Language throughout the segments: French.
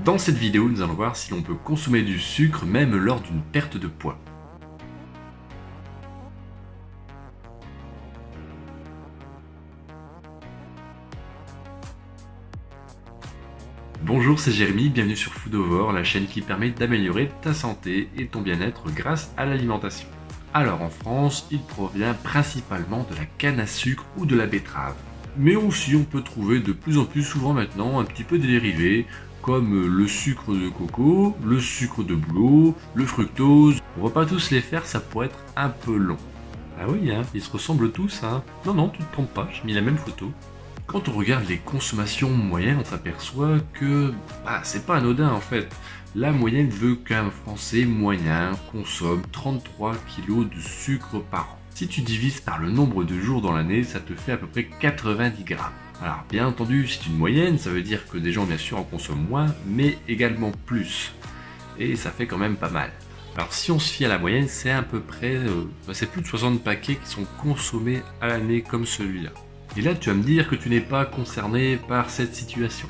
Dans cette vidéo, nous allons voir si l'on peut consommer du sucre même lors d'une perte de poids. Bonjour, c'est Jérémy, bienvenue sur Foodovore, la chaîne qui permet d'améliorer ta santé et ton bien-être grâce à l'alimentation. Alors en France, il provient principalement de la canne à sucre ou de la betterave. Mais aussi on peut trouver de plus en plus souvent maintenant un petit peu des dérivés comme le sucre de coco, le sucre de bouleau, le fructose. On va pas tous les faire, ça pourrait être un peu long. Ah oui, hein, ils se ressemblent tous, hein. Non, tu te trompes pas, j'ai mis la même photo. Quand on regarde les consommations moyennes, on s'aperçoit que c'est pas anodin en fait. La moyenne veut qu'un Français moyen consomme 33 kg de sucre par an. Si tu divises par le nombre de jours dans l'année, ça te fait à peu près 90 grammes. Alors bien entendu, c'est une moyenne, ça veut dire que des gens bien sûr en consomment moins, mais également plus. Et ça fait quand même pas mal. Alors si on se fie à la moyenne, c'est à peu près, c'est plus de 60 paquets qui sont consommés à l'année comme celui-là. Et là tu vas me dire que tu n'es pas concerné par cette situation.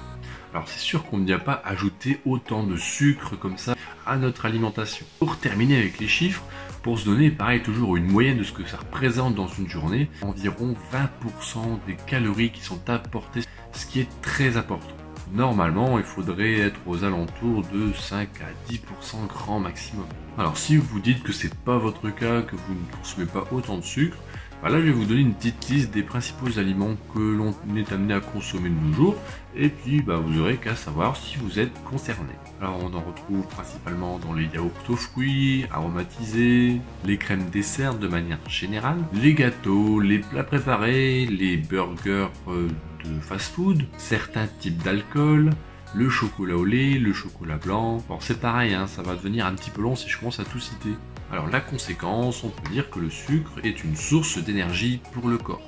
Alors c'est sûr qu'on ne vient pas ajouter autant de sucre comme ça à notre alimentation. Pour terminer avec les chiffres, pour se donner pareil toujours une moyenne de ce que ça représente dans une journée, environ 20% des calories qui sont apportées, ce qui est très important. Normalement, il faudrait être aux alentours de 5 à 10% grand maximum. Alors si vous dites que c'est pas votre cas, que vous ne consommez pas autant de sucre, là je vais vous donner une petite liste des principaux aliments que l'on est amené à consommer de nos jours, et puis vous aurez qu'à savoir si vous êtes concerné. Alors on en retrouve principalement dans les yaourts aux fruits, aromatisés, les crèmes dessert de manière générale, les gâteaux, les plats préparés, les burgers de fast-food, certains types d'alcool, le chocolat au lait, le chocolat blanc. Bon c'est pareil, ça va devenir un petit peu long si je commence à tout citer. Alors la conséquence, on peut dire que le sucre est une source d'énergie pour le corps.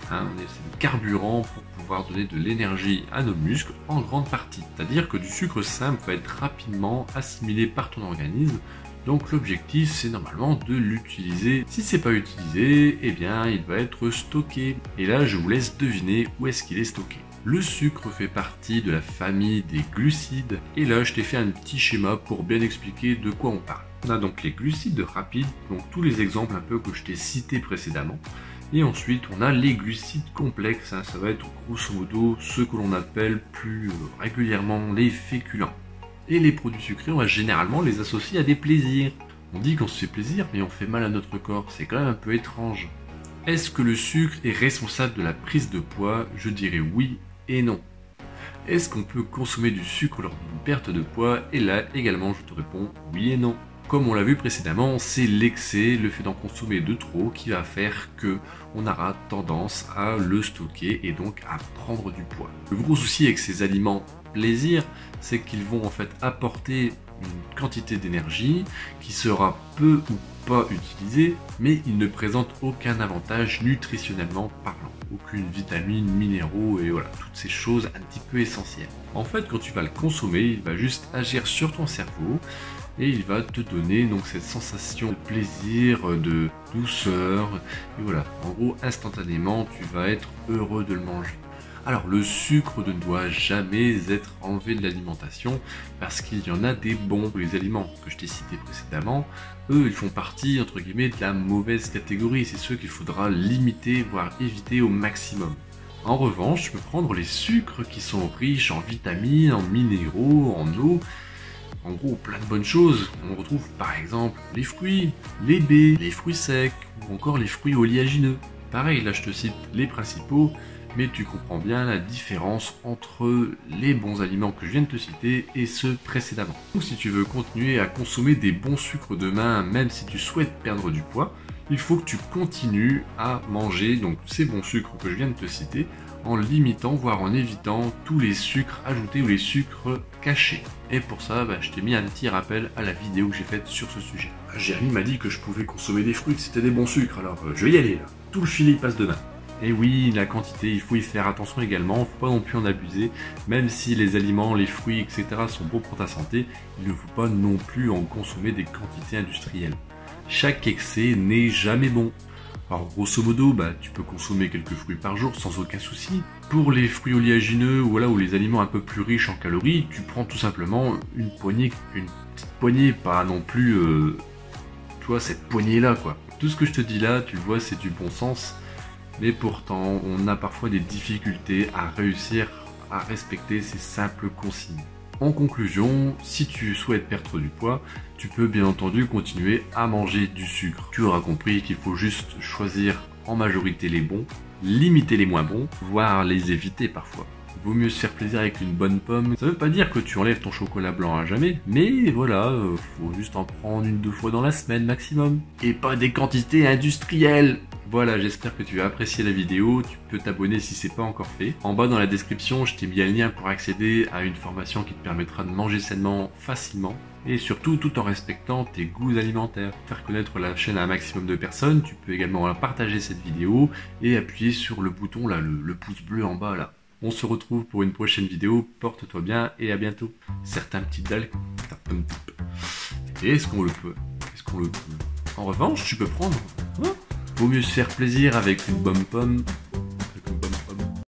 C'est le carburant pour pouvoir donner de l'énergie à nos muscles en grande partie. C'est-à-dire que du sucre simple va être rapidement assimilé par ton organisme. Donc l'objectif c'est normalement de l'utiliser. Si c'est pas utilisé, il va être stocké. Et là je vous laisse deviner où est-ce qu'il est stocké. Le sucre fait partie de la famille des glucides. Et là je t'ai fait un petit schéma pour bien expliquer de quoi on parle. On a donc les glucides rapides, donc tous les exemples un peu que je t'ai cités précédemment. Et ensuite on a les glucides complexes, ça va être grosso modo ceux que l'on appelle plus régulièrement les féculents. Et les produits sucrés, on va généralement les associer à des plaisirs. On dit qu'on se fait plaisir, mais on fait mal à notre corps, c'est quand même un peu étrange. Est-ce que le sucre est responsable de la prise de poids? Je dirais oui et non. Est-ce qu'on peut consommer du sucre lors d'une perte de poids? Et là également je te réponds oui et non. Comme on l'a vu précédemment, c'est l'excès, le fait d'en consommer de trop qui va faire que on aura tendance à le stocker et donc à prendre du poids. Le gros souci avec ces aliments plaisir, c'est qu'ils vont en fait apporter une quantité d'énergie qui sera peu ou pas utilisée, mais ils ne présentent aucun avantage nutritionnellement parlant. Aucune vitamine, minéraux et voilà, toutes ces choses un petit peu essentielles. En fait, quand tu vas le consommer, il va juste agir sur ton cerveau et il va te donner donc cette sensation de plaisir, de douceur, et voilà, en gros instantanément tu vas être heureux de le manger. Alors le sucre ne doit jamais être enlevé de l'alimentation parce qu'il y en a des bons. Les aliments que je t'ai cités précédemment, eux ils font partie entre guillemets de la mauvaise catégorie, c'est ceux qu'il faudra limiter voire éviter au maximum. En revanche, tu peux prendre les sucres qui sont riches en vitamines, en minéraux, en eau. En gros, plein de bonnes choses. On retrouve par exemple les fruits, les baies, les fruits secs ou encore les fruits oléagineux. Pareil, là je te cite les principaux, mais tu comprends bien la différence entre les bons aliments que je viens de te citer et ceux précédemment. Donc si tu veux continuer à consommer des bons sucres demain, même si tu souhaites perdre du poids, il faut que tu continues à manger donc ces bons sucres que je viens de te citer en limitant voire en évitant tous les sucres ajoutés ou les sucres cachés. Et pour ça, je t'ai mis un petit rappel à la vidéo que j'ai faite sur ce sujet. Jérémy m'a dit que je pouvais consommer des fruits, que c'était des bons sucres, alors je vais y aller là. Tout le filet il passe demain. Et oui, la quantité, il faut y faire attention également, il ne faut pas non plus en abuser, même si les aliments, les fruits, etc. sont bons pour ta santé, il ne faut pas non plus en consommer des quantités industrielles. Chaque excès n'est jamais bon. Alors grosso modo, tu peux consommer quelques fruits par jour sans aucun souci. Pour les fruits oléagineux ou les aliments un peu plus riches en calories, tu prends tout simplement une petite poignée, pas non plus, cette poignée là quoi. Tout ce que je te dis là, tu le vois, c'est du bon sens, mais pourtant on a parfois des difficultés à réussir à respecter ces simples consignes. En conclusion, si tu souhaites perdre du poids, tu peux bien entendu continuer à manger du sucre. Tu auras compris qu'il faut juste choisir en majorité les bons, limiter les moins bons, voire les éviter parfois. Vaut mieux se faire plaisir avec une bonne pomme. Ça veut pas dire que tu enlèves ton chocolat blanc à jamais, mais voilà, faut juste en prendre 1-2 fois dans la semaine maximum. Et pas des quantités industrielles. Voilà, j'espère que tu as apprécié la vidéo, tu peux t'abonner si c'est pas encore fait. En bas dans la description, je t'ai mis un lien pour accéder à une formation qui te permettra de manger sainement facilement et surtout tout en respectant tes goûts alimentaires. Pour faire connaître la chaîne à un maximum de personnes, tu peux également partager cette vidéo et appuyer sur le bouton là, le pouce bleu en bas là. On se retrouve pour une prochaine vidéo, porte-toi bien et à bientôt. Certains petits dalles. Et est-ce qu'on le peut? En revanche, tu peux prendre... Vaut mieux se faire plaisir avec une bonne pomme